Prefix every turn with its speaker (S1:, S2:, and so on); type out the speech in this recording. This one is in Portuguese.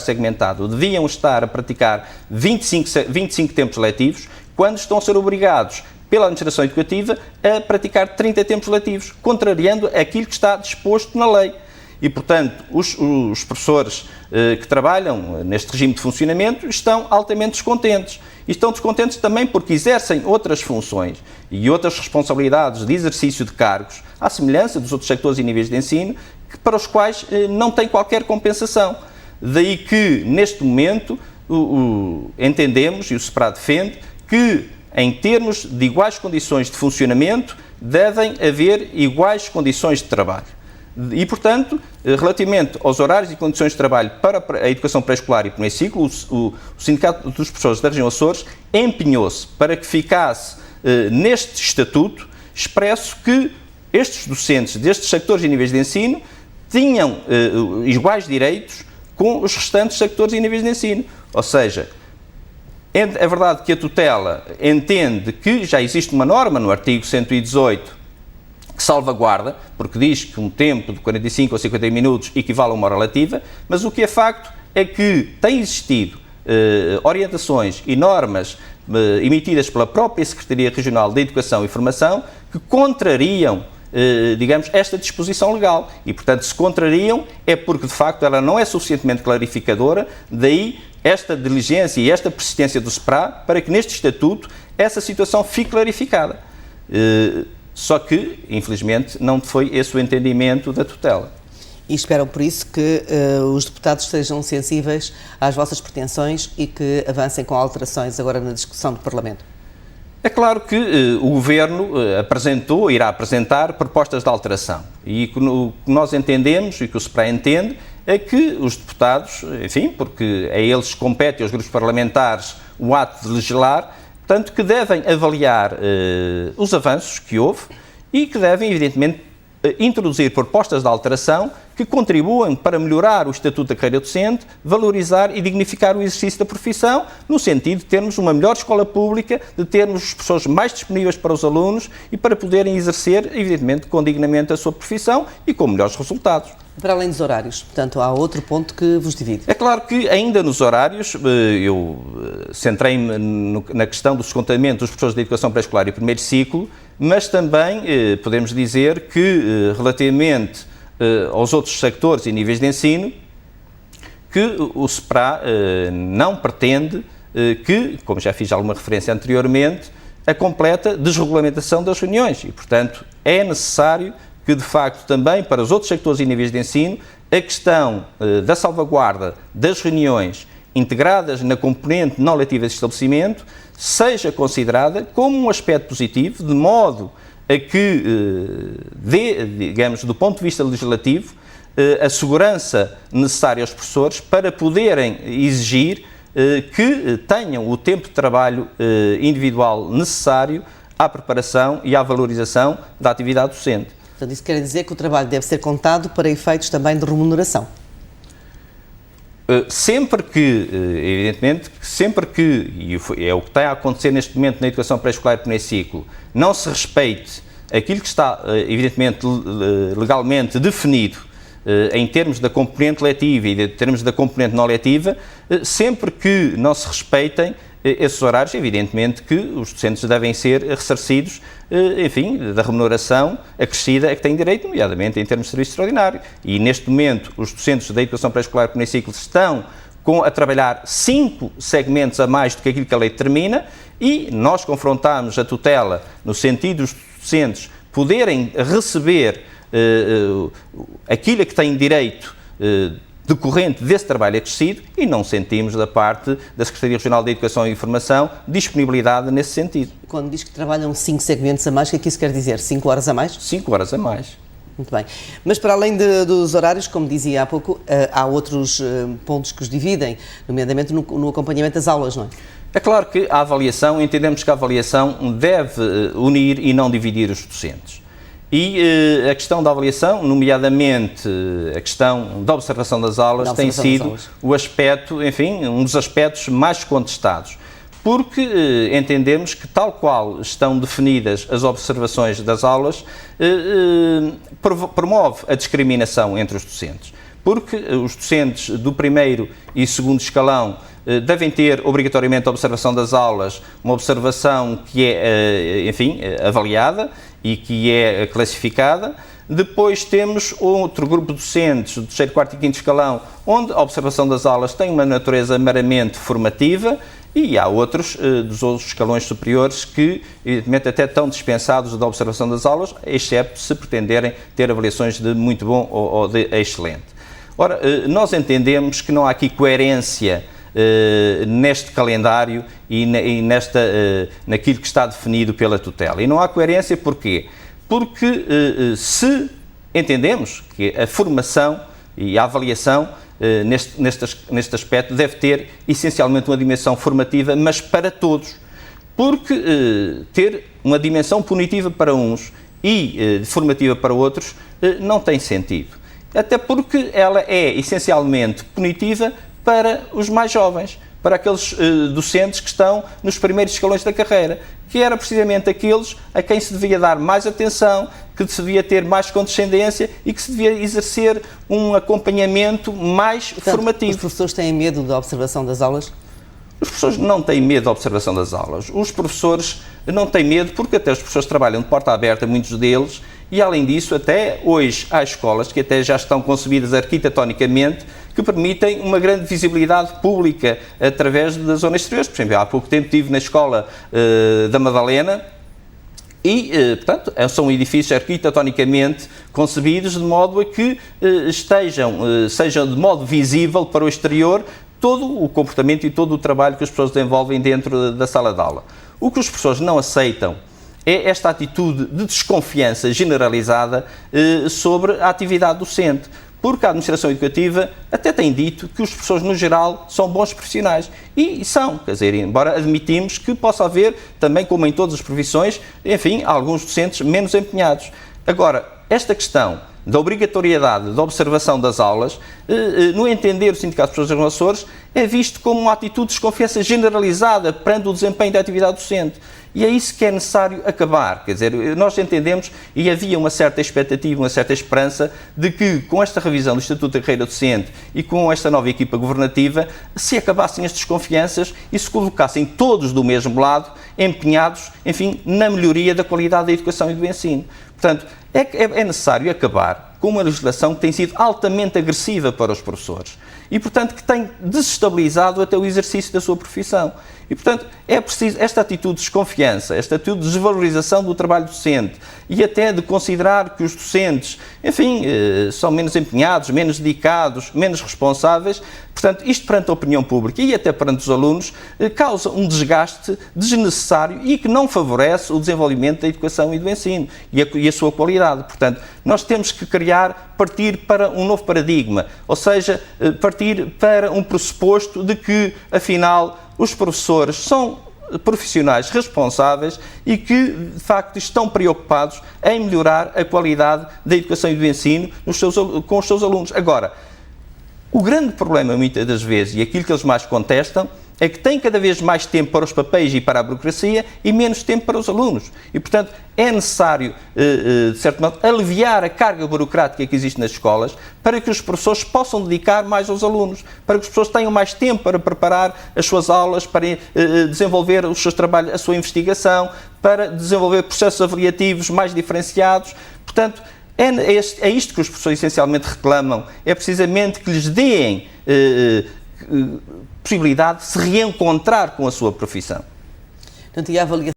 S1: segmentado deviam estar a praticar 25 tempos letivos, quando estão a ser obrigados pela administração educativa a praticar 30 tempos letivos, contrariando aquilo que está disposto na lei. E, portanto, os professores que trabalham neste regime de funcionamento estão altamente descontentes. E estão descontentes também porque exercem outras funções e outras responsabilidades de exercício de cargos, à semelhança dos outros sectores e níveis de ensino, para os quais não têm qualquer compensação. Daí que, neste momento, entendemos, e o SEPRA defende, que, em termos de iguais condições de funcionamento, devem haver iguais condições de trabalho. E, portanto, relativamente aos horários e condições de trabalho para a educação pré-escolar e primeiro ciclo, o Sindicato dos Professores da Região Açores empenhou-se para que ficasse neste estatuto expresso que estes docentes destes sectores e níveis de ensino tinham iguais direitos com os restantes sectores e níveis de ensino. Ou seja, é verdade que a tutela entende que já existe uma norma no artigo 118 que salvaguarda, porque diz que um tempo de 45 ou 50 minutos equivale a uma hora letiva, mas o que é facto é que tem existido orientações e normas emitidas pela própria Secretaria Regional de Educação e Formação que contrariam, digamos, esta disposição legal. E, portanto, se contrariam é porque, de facto, ela não é suficientemente clarificadora, daí esta diligência e esta persistência do SEPRA para que neste estatuto essa situação fique clarificada. Só que, infelizmente, não foi esse o entendimento da tutela.
S2: E esperam, por isso, que os deputados sejam sensíveis às vossas pretensões e que avancem com alterações agora na discussão do Parlamento?
S1: É claro que o Governo irá apresentar propostas de alteração. E o que nós entendemos e que o SEPRA entende é que os deputados, enfim, porque a eles compete aos grupos parlamentares o ato de legislar, portanto, que devem avaliar os avanços que houve e que devem, evidentemente, introduzir propostas de alteração que contribuam para melhorar o estatuto da carreira docente, valorizar e dignificar o exercício da profissão, no sentido de termos uma melhor escola pública, de termos as pessoas mais disponíveis para os alunos e para poderem exercer, evidentemente, com dignamente a sua profissão e com melhores resultados.
S2: Para além dos horários, portanto, há outro ponto que vos divide.
S1: É claro que ainda nos horários, eu centrei-me na questão do descontamento dos professores de educação pré-escolar e primeiro ciclo, mas também podemos dizer que, relativamente aos outros sectores e níveis de ensino, que o SEPRA não pretende que, como já fiz alguma referência anteriormente, a completa desregulamentação das reuniões e, portanto, é necessário que, de facto, também para os outros sectores e níveis de ensino, a questão da salvaguarda das reuniões integradas na componente não letiva de estabelecimento seja considerada como um aspecto positivo, de modo a que dê, digamos, do ponto de vista legislativo, a segurança necessária aos professores para poderem exigir que tenham o tempo de trabalho individual necessário à preparação e à valorização da atividade docente.
S2: Portanto, isso quer dizer que o trabalho deve ser contado para efeitos também de remuneração?
S1: Sempre que, evidentemente, e é o que está a acontecer neste momento na educação pré-escolar e primeiro ciclo, não se respeite aquilo que está, evidentemente, legalmente definido em termos da componente letiva e em termos da componente não letiva, sempre que não se respeitem esses horários, evidentemente que os docentes devem ser ressarcidos, enfim, da remuneração acrescida a que têm direito, nomeadamente em termos de serviço extraordinário. E neste momento os docentes da educação pré-escolar e primeiro ciclo estão a trabalhar 5 segmentos a mais do que aquilo que a lei determina e nós confrontamos a tutela no sentido dos docentes poderem receber aquilo a que têm direito decorrente desse trabalho acrescido e não sentimos da parte da Secretaria Regional da Educação e Informação disponibilidade nesse sentido.
S2: Quando diz que trabalham 5 segmentos a mais, o que é que isso quer dizer? 5 horas a mais?
S1: 5 horas a mais.
S2: Muito bem. Mas para além dos horários, como dizia há pouco, há outros pontos que os dividem, nomeadamente no acompanhamento das aulas, não é?
S1: É claro que a avaliação, entendemos que a avaliação deve unir e não dividir os docentes. E a questão da avaliação, nomeadamente a questão da observação das aulas, tem sido o aspecto, enfim, um dos aspectos mais contestados. Porque entendemos que, tal qual estão definidas as observações das aulas, promove a discriminação entre os docentes. porque os docentes do primeiro e segundo escalão devem ter obrigatoriamente a observação das aulas, uma observação que é, enfim, avaliada e que é classificada. Depois temos outro grupo de docentes, do terceiro, quarto e quinto escalão, onde a observação das aulas tem uma natureza meramente formativa, e há outros dos outros escalões superiores que, evidentemente, até estão dispensados da observação das aulas, exceto se pretenderem ter avaliações de muito bom ou de excelente. Ora, nós entendemos que não há aqui coerência neste calendário e naquilo que está definido pela tutela. E não há coerência porquê? Porque se entendemos que a formação e a avaliação neste aspecto deve ter essencialmente uma dimensão formativa, mas para todos, porque ter uma dimensão punitiva para uns e formativa para outros não tem sentido. Até porque ela é essencialmente punitiva para os mais jovens, para aqueles docentes que estão nos primeiros escalões da carreira, que era precisamente aqueles a quem se devia dar mais atenção, que se devia ter mais condescendência e que se devia exercer um acompanhamento mais formativo.
S2: Os professores têm medo da observação das aulas?
S1: Os professores não têm medo da observação das aulas. Os professores não têm medo porque até os professores trabalham de porta aberta, muitos deles, e além disso, até hoje há escolas que até já estão concebidas arquitetonicamente que permitem uma grande visibilidade pública através das zonas exteriores. Por exemplo, há pouco tempo estive na escola da Madalena e, portanto, são edifícios arquitetonicamente concebidos de modo a que sejam de modo visível para o exterior todo o comportamento e todo o trabalho que as pessoas desenvolvem dentro da sala de aula. O que os professores não aceitam é esta atitude de desconfiança generalizada sobre a atividade docente, porque a administração educativa até tem dito que os professores, no geral, são bons profissionais. E são, quer dizer, embora admitimos que possa haver, também como em todas as profissões, enfim, alguns docentes menos empenhados. Agora, esta questão da obrigatoriedade da observação das aulas, no entender do Sindicato de Professores e Formadores, é visto como uma atitude de desconfiança generalizada perante o desempenho da atividade docente. E é isso que é necessário acabar. Quer dizer, nós entendemos, e havia uma certa expectativa, uma certa esperança, de que com esta revisão do Estatuto da Carreira Docente e com esta nova equipa governativa, se acabassem as desconfianças e se colocassem todos do mesmo lado, empenhados, enfim, na melhoria da qualidade da educação e do ensino. Portanto, é necessário acabar com uma legislação que tem sido altamente agressiva para os professores e, portanto, que tem desestabilizado até o exercício da sua profissão. E, portanto, é preciso esta atitude de desconfiança, esta atitude de desvalorização do trabalho docente e até de considerar que os docentes, enfim, são menos empenhados, menos dedicados, menos responsáveis. Portanto, isto perante a opinião pública e até perante os alunos causa um desgaste desnecessário e que não favorece o desenvolvimento da educação e do ensino e a sua qualidade. Portanto, nós temos que partir para um novo paradigma, ou seja, partir para um pressuposto de que, afinal, os professores são profissionais responsáveis e que, de facto, estão preocupados em melhorar a qualidade da educação e do ensino com os seus alunos. Agora, o grande problema, muitas das vezes, e aquilo que eles mais contestam, é que têm cada vez mais tempo para os papéis e para a burocracia e menos tempo para os alunos. E, portanto, é necessário, de certo modo, aliviar a carga burocrática que existe nas escolas para que os professores possam dedicar mais aos alunos, para que os professores tenham mais tempo para preparar as suas aulas, para desenvolver os seus trabalhos, a sua investigação, para desenvolver processos avaliativos mais diferenciados. Portanto, é isto que os professores essencialmente reclamam, é precisamente que lhes deem possibilidade de se reencontrar com a sua profissão.
S2: Portanto, e a avaliação